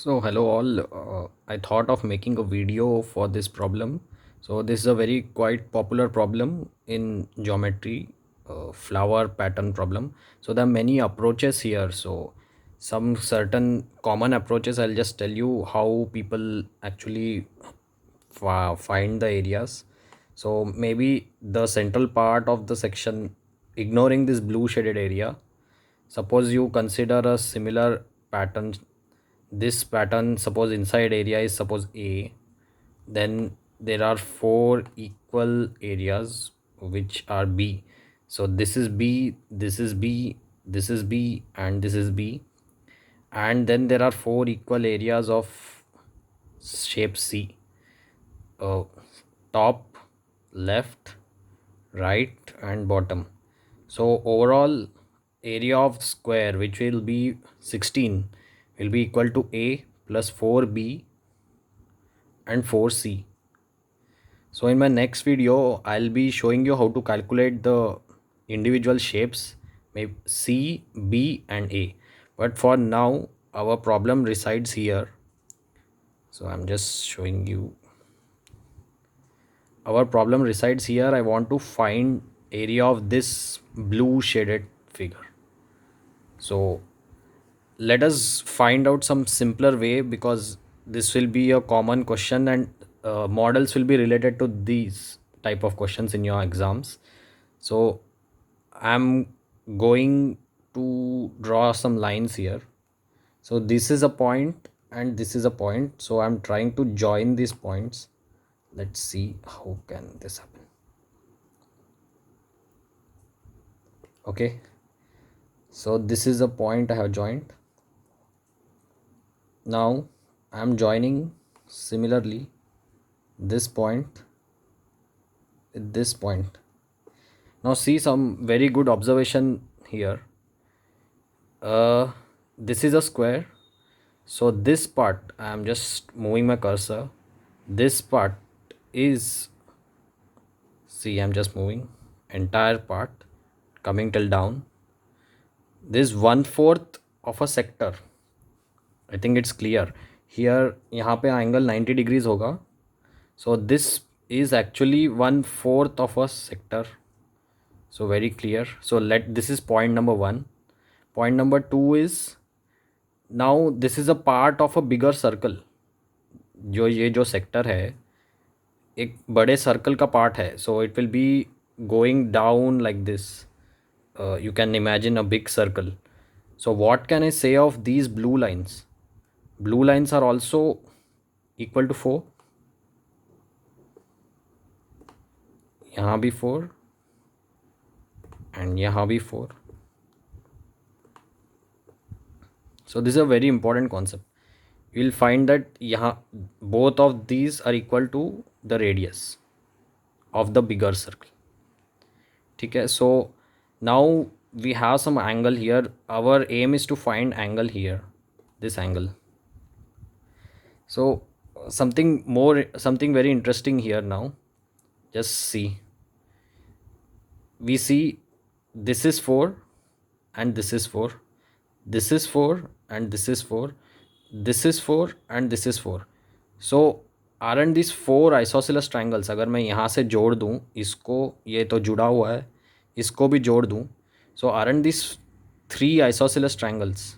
So hello all. I thought of making a video for this problem. So this is a very quite popular problem in geometry, flower pattern problem. So there are many approaches here. So some certain common approaches. I'll just tell you how people actually find the areas. So maybe the central part of the section, ignoring this blue shaded area. Suppose you consider a similar pattern. This pattern, suppose inside area is suppose A, then there are four equal areas which are B. So this is B, this is B, this is B, and this is B. And then there are four equal areas of shape C. uh, Top, left, right, and bottom. So overall area of square, which will be 16, will be equal to A plus 4B and 4C. So in my next video, I'll be showing you how to calculate the individual shapes, maybe C, B, and A. But for now, our problem resides here. So I'm just showing you. Our problem resides here. I want to find area of this blue shaded figure. So let us find out some simpler way, because this will be a common question, and models will be related to these type of questions in your exams. So I'm going to draw some lines here. So this is a point and this is a point, so I'm trying to join these points. Let's see how can this happen. Okay, so this is a point I have joined. Now I'm joining similarly this point with this point. Now see some very good observation here. uh this is a square, so this part I am just moving my cursor. This part is, see, I'm just moving entire part coming till down. This 1/4 of a sector. I think it's clear here. यहाँ पे angle 90 degrees होगा. So this is actually 1/4 of a sector. So very clear. So let this is point number one. Point number two is, now this is a part of a bigger circle. जो ये जो sector है एक बड़े circle का part है. So it will be going down like this. You can imagine a big circle. So what can I say of these blue lines? Blue lines are also equal to 4. यहाँ भी 4 and यहाँ भी 4. So this is a very important concept. You will find that यहाँ both of these are equal to the radius of the bigger circle. ठीक है. So now we have some angle here. Our aim is to find angle here, this angle. So something very interesting here now. Just see. We see this is 4 and this is 4. This is 4 and this is 4. This is 4 and this is 4. So aren't these 4 isosceles triangles? अगर मैं यहाँ से जोड़ दूँ इसको, ये तो जुड़ा हुआ है, इसको भी जोड़ दूँ. So aren't these 3 isosceles triangles?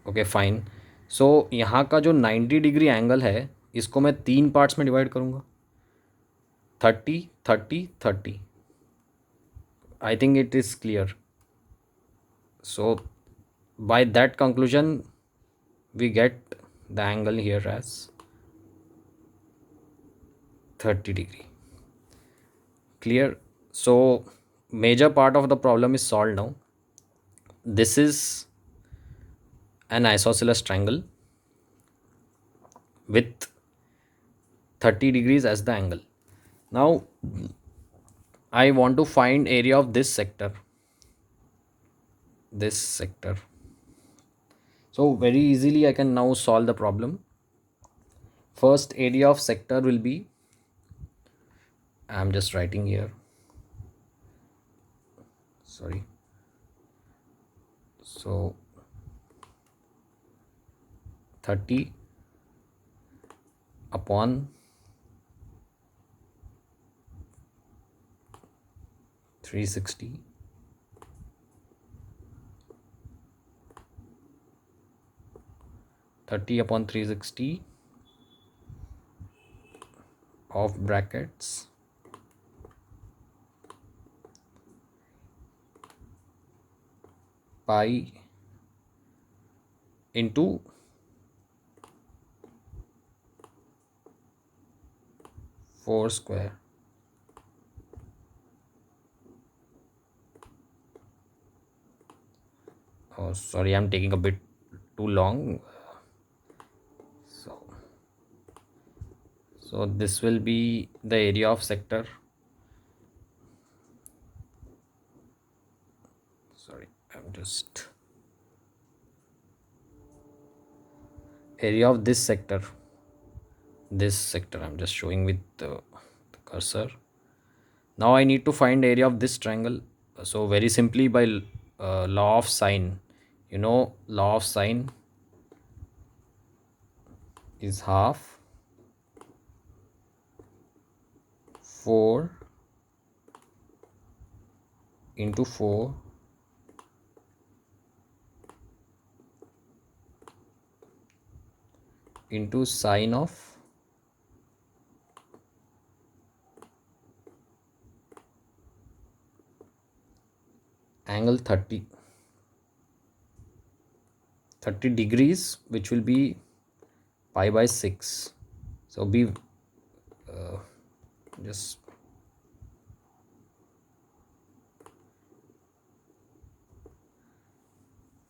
Okay fine. So यहाँ का जो 90 डिग्री एंगल है इसको मैं 3 पार्ट्स में डिवाइड करूँगा. 30, 30, 30. I think it is clear. So by that conclusion we get the angle here as 30 degree. Clear? So major part of the problem is solved now. This is an isosceles triangle with 30 degrees as the angle. Now I want to find area of this sector. This sector. So very easily I can now solve the problem. First area of sector will be, I'm just writing here, sorry. So 30 upon 360 30 upon 360 of brackets pi into 4 square. Oh, sorry, I'm taking a bit too long. So, so this will be the area of sector. Sorry, I'm just area of this sector. This sector I'm just showing with the cursor. Now I need to find area of this triangle. So very simply by law of sine, law of sine is half 4 into 4 into sine of angle 30 degrees, which will be pi by 6. So be just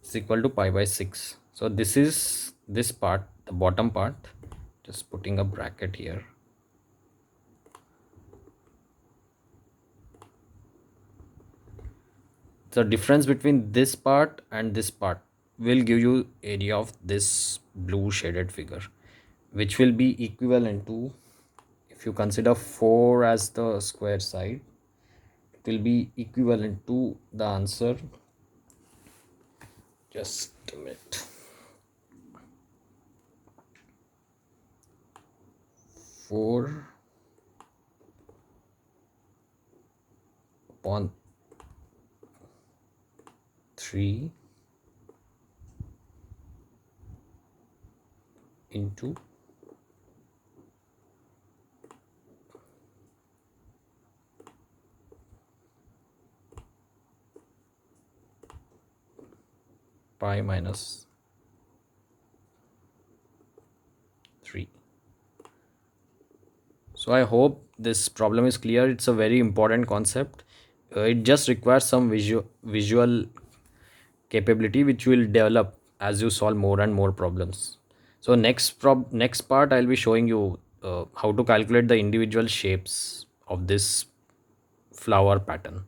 is equal to pi by 6. So this is this part, the bottom part, just putting a bracket here. The difference between this part and this part will give you area of this blue shaded figure, which will be equivalent to, if you consider 4 as the square side, it will be equivalent to the answer. Just a minute. 4 upon 3 into pi minus 3. So I hope this problem is clear. It's a very important concept. It just requires some visual capability which will develop as you solve more and more problems. So next part I'll be showing you how to calculate the individual shapes of this flower pattern.